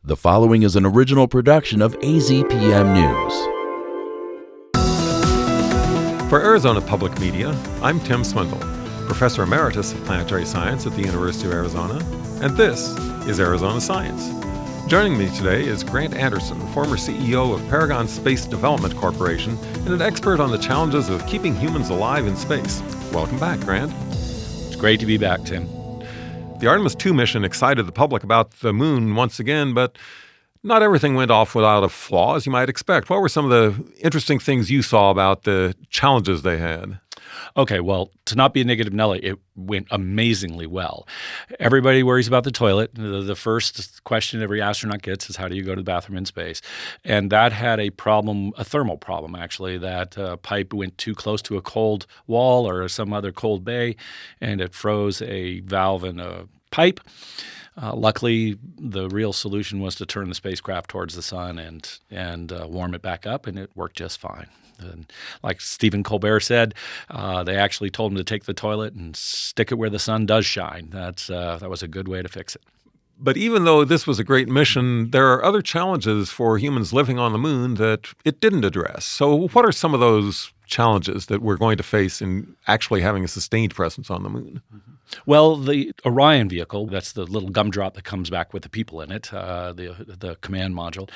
The following is an original production of AZPM News. For Arizona Public Media, I'm Tim Swindle, Professor Emeritus of Planetary Science at the University of Arizona, and this is Arizona Science. Joining me today is Grant Anderson, former CEO of Paragon Space Development Corporation and an expert on the challenges of keeping humans alive in space. Welcome back, Grant. It's great to be back, Tim. The Artemis II mission excited the public about the moon once again, but not everything went off without a flaw, as you might expect. What were some of the interesting things you saw about the challenges they had? Okay, well, to not be a negative Nelly, it went amazingly well. Everybody worries about the toilet. The first question every astronaut gets is, how do you go to the bathroom in space? And that had a problem, a thermal problem, actually. That pipe went too close to a cold wall or some other cold bay, and it froze a valve in a pipe. Luckily, the real solution was to turn the spacecraft towards the sun and warm it back up, and it worked just fine. And like Stephen Colbert said, they actually told him to take the toilet and stick it where the sun does shine. That was a good way to fix it. But even though this was a great mission, there are other challenges for humans living on the moon that it didn't address. So what are some of those challenges that we're going to face in actually having a sustained presence on the moon? Well, the Orion vehicle, that's the little gumdrop that comes back with the people in it, the command module,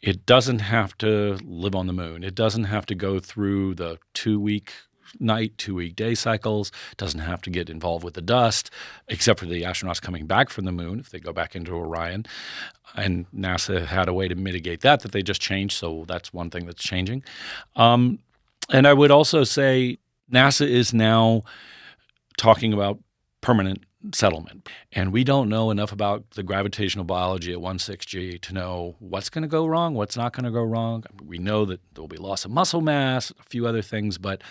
it doesn't have to live on the moon. It doesn't have to go through the 2-week night, 2-week day cycles. It doesn't have to get involved with the dust, except for the astronauts coming back from the moon if they go back into Orion. And NASA had a way to mitigate that they just changed, so that's one thing that's changing. And I would also say NASA is now talking about permanent settlement. And we don't know enough about the gravitational biology at 16G to know what's going to go wrong, what's not going to go wrong. We know that there will be loss of muscle mass, a few other things, but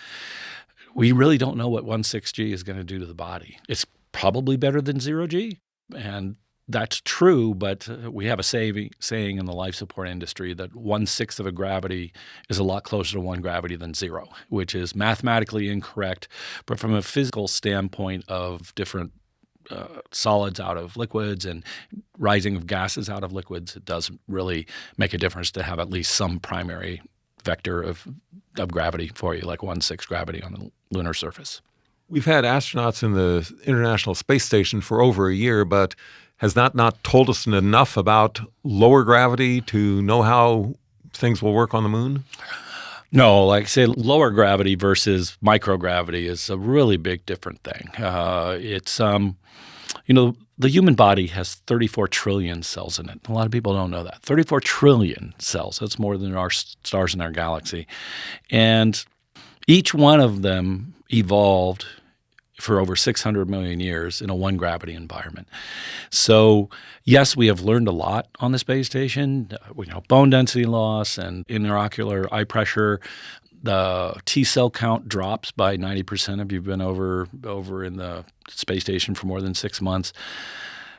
we really don't know what 16G is going to do to the body. It's probably better than 0G, and that's true, but we have a saying in the life support industry that 1/6 of a gravity is a lot closer to 1 gravity than 0, which is mathematically incorrect. But from a physical standpoint of different solids out of liquids and rising of gases out of liquids, it does really make a difference to have at least some primary vector of gravity for you, like 1/6 gravity on the lunar surface. We've had astronauts in the International Space Station for over a year, but has that not told us enough about lower gravity to know how things will work on the moon? No, like I say, lower gravity versus microgravity is a really big different thing. The human body has 34 trillion cells in it. A lot of people don't know that. 34 trillion cells. That's more than our stars in our galaxy. And each one of them evolved for over 600 million years in a 1-gravity environment. So, yes, we have learned a lot on the space station. We know bone density loss and intraocular eye pressure. The T-cell count drops by 90% if you've been over in the space station for more than 6 months.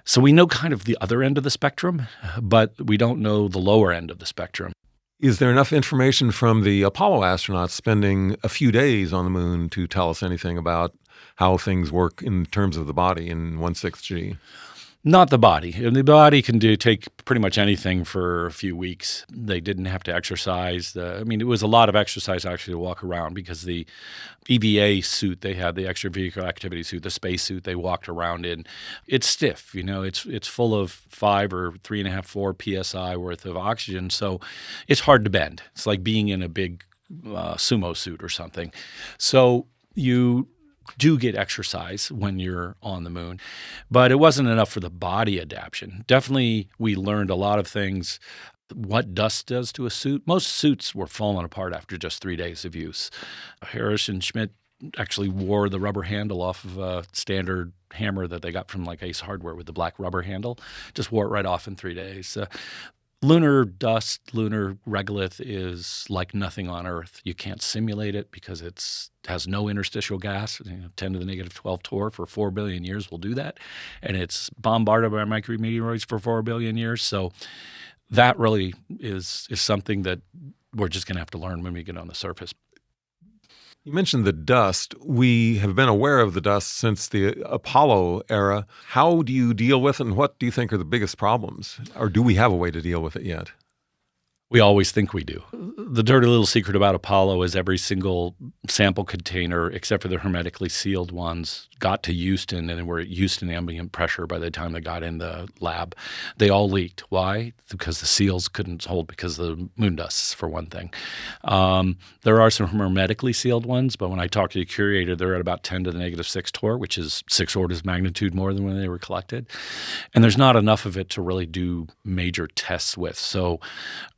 So we know kind of the other end of the spectrum, but we don't know the lower end of the spectrum. Is there enough information from the Apollo astronauts spending a few days on the moon to tell us anything about how things work in terms of the body in 16G? Not the body. The body can take pretty much anything for a few weeks. They didn't have to exercise. It was a lot of exercise actually to walk around because the EVA suit they had, the extravehicular activity suit, the space suit they walked around in, it's stiff. It's full of 5 or 3.5, 4 psi worth of oxygen, so it's hard to bend. It's like being in a big sumo suit or something. So you do get exercise when you're on the moon, but it wasn't enough for the body adaptation. Definitely, we learned a lot of things, what dust does to a suit. Most suits were falling apart after just 3 days of use. Harris and Schmidt actually wore the rubber handle off of a standard hammer that they got from like Ace Hardware with the black rubber handle. Just wore it right off in 3 days. Lunar dust, lunar regolith is like nothing on Earth. You can't simulate it because it has no interstitial gas. 10 to the negative 12 torr for 4 billion years will do that. And it's bombarded by micrometeoroids for 4 billion years. So that really is something that we're just going to have to learn when we get on the surface. You mentioned the dust. We have been aware of the dust since the Apollo era. How do you deal with it, and what do you think are the biggest problems? Or do we have a way to deal with it yet? We always think we do. The dirty little secret about Apollo is every single sample container, except for the hermetically sealed ones, got to Houston and were at Houston ambient pressure by the time they got in the lab. They all leaked. Why? Because the seals couldn't hold because of the moon dust, for one thing. There are some hermetically sealed ones, but when I talked to the curator, they're at about 10 to the negative 6 torr, which is 6 orders of magnitude more than when they were collected. And there's not enough of it to really do major tests with. So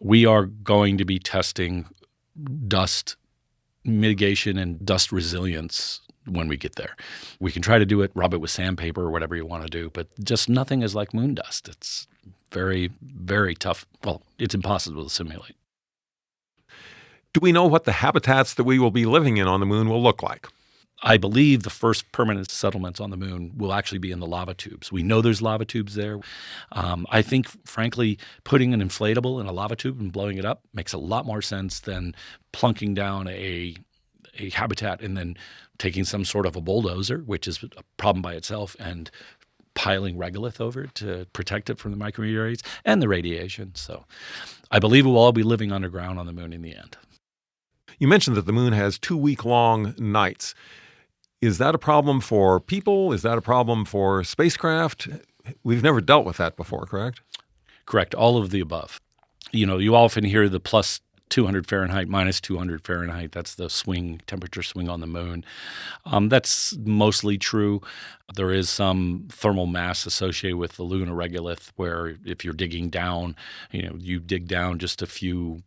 we are going to be testing dust mitigation and dust resilience when we get there. We can try to do it, rub it with sandpaper or whatever you want to do, but just nothing is like moon dust. It's very, very tough. Well, it's impossible to simulate. Do we know what the habitats that we will be living in on the moon will look like? I believe the first permanent settlements on the moon will actually be in the lava tubes. We know there's lava tubes there. I think, frankly, putting an inflatable in a lava tube and blowing it up makes a lot more sense than plunking down a habitat and then taking some sort of a bulldozer, which is a problem by itself, and piling regolith over it to protect it from the micrometeorites and the radiation. So I believe we'll all be living underground on the moon in the end. You mentioned that the moon has 2-week-long nights. Is that a problem for people? Is that a problem for spacecraft? We've never dealt with that before, correct? Correct. All of the above. You know, you often hear the plus 200 Fahrenheit, minus 200 Fahrenheit. That's the temperature swing on the moon. That's mostly true. There is some thermal mass associated with the lunar regolith where if you're digging down, you dig down just a few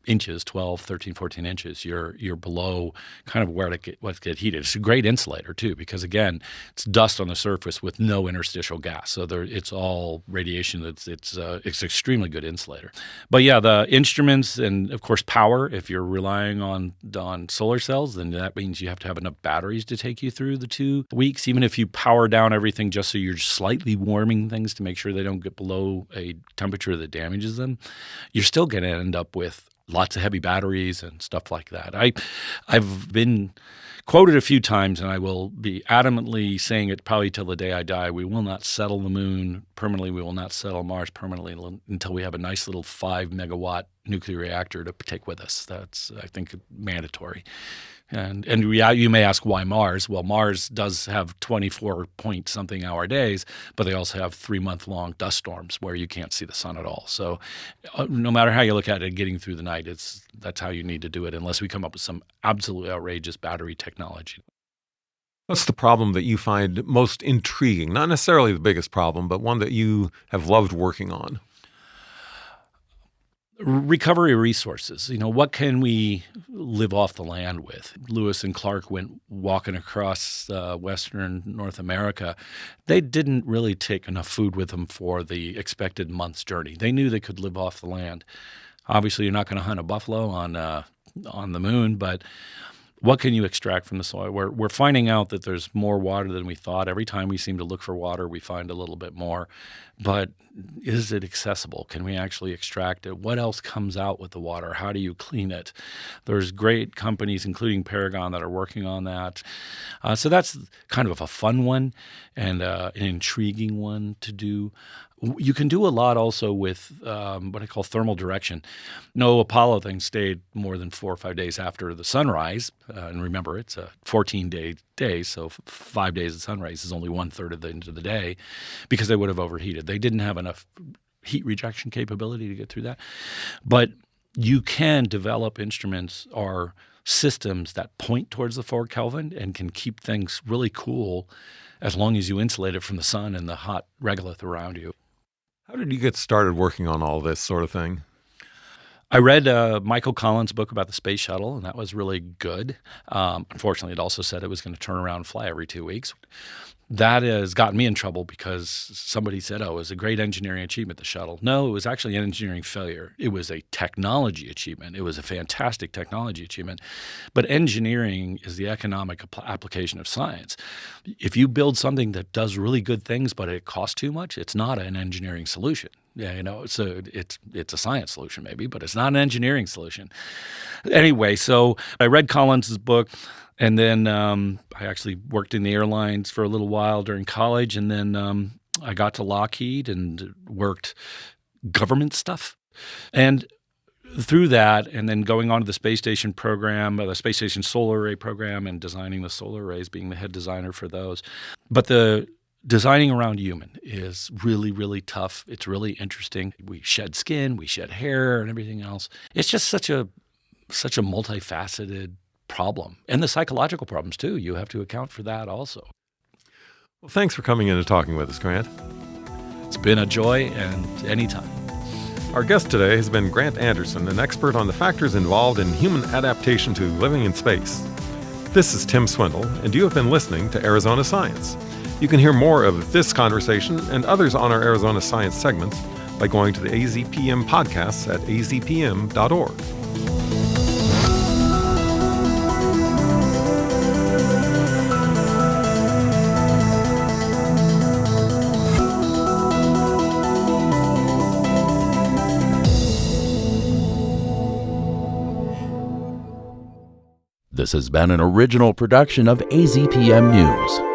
inches, 12, 13, 14 inches, you're below kind of where what's get heated. It's a great insulator too, because again, it's dust on the surface with no interstitial gas. So it's all radiation. It's extremely good insulator. But yeah, the instruments and of course power, if you're relying on solar cells, then that means you have to have enough batteries to take you through the 2 weeks. Even if you power down everything just so you're slightly warming things to make sure they don't get below a temperature that damages them, you're still going to end up with lots of heavy batteries and stuff like that. I've been quoted a few times, and I will be adamantly saying it probably till the day I die. We will not settle the moon permanently. We will not settle Mars permanently until we have a nice little 5-megawatt nuclear reactor to take with us. That's, I think, mandatory. And you may ask why Mars? Well, Mars does have 24-point-something hour days, but they also have 3-month-long dust storms where you can't see the sun at all. So no matter how you look at it, getting through the night, that's how you need to do it, unless we come up with some absolutely outrageous battery technology. What's the problem that you find most intriguing? Not necessarily the biggest problem, but one that you have loved working on. Recovery resources. What can we live off the land with? Lewis and Clark went walking across Western North America. They didn't really take enough food with them for the expected month's journey. They knew they could live off the land. Obviously, you're not going to hunt a buffalo on the moon, but what can you extract from the soil? We're finding out that there's more water than we thought. Every time we seem to look for water, we find a little bit more. But is it accessible? Can we actually extract it? What else comes out with the water? How do you clean it? There's great companies, including Paragon, that are working on that. So that's kind of a fun one and an intriguing one to do. You can do a lot also with what I call thermal direction. No Apollo thing stayed more than 4 or 5 days after the sunrise. And remember, it's a 14-day day, so 5 days of sunrise is only 1/3 of the end of the day because they would have overheated. They didn't have enough heat rejection capability to get through that. But you can develop instruments or systems that point towards the 4 Kelvin and can keep things really cool as long as you insulate it from the sun and the hot regolith around you. How did you get started working on all this sort of thing? I read Michael Collins' book about the space shuttle, and that was really good. Unfortunately, it also said it was going to turn around and fly every 2 weeks. That has gotten me in trouble because somebody said, it was a great engineering achievement, the shuttle. No, it was actually an engineering failure. It was a technology achievement. It was a fantastic technology achievement. But engineering is the economic application of science. If you build something that does really good things, but it costs too much, it's not an engineering solution. Yeah, it's a science solution maybe, but it's not an engineering solution. Anyway, so I read Collins's book, and then I actually worked in the airlines for a little while during college, and then I got to Lockheed and worked government stuff. And through that, and then going on to the space station program, the space station solar array program, and designing the solar arrays, being the head designer for those. But the designing around human is really, really tough. It's really interesting. We shed skin, we shed hair, and everything else. It's just such a multifaceted problem. And the psychological problems, too. You have to account for that also. Well, thanks for coming in and talking with us, Grant. It's been a joy, and anytime. Our guest today has been Grant Anderson, an expert on the factors involved in human adaptation to living in space. This is Tim Swindle, and you have been listening to Arizona Science. You can hear more of this conversation and others on our Arizona Science segments by going to the AZPM podcasts at azpm.org. This has been an original production of AZPM News.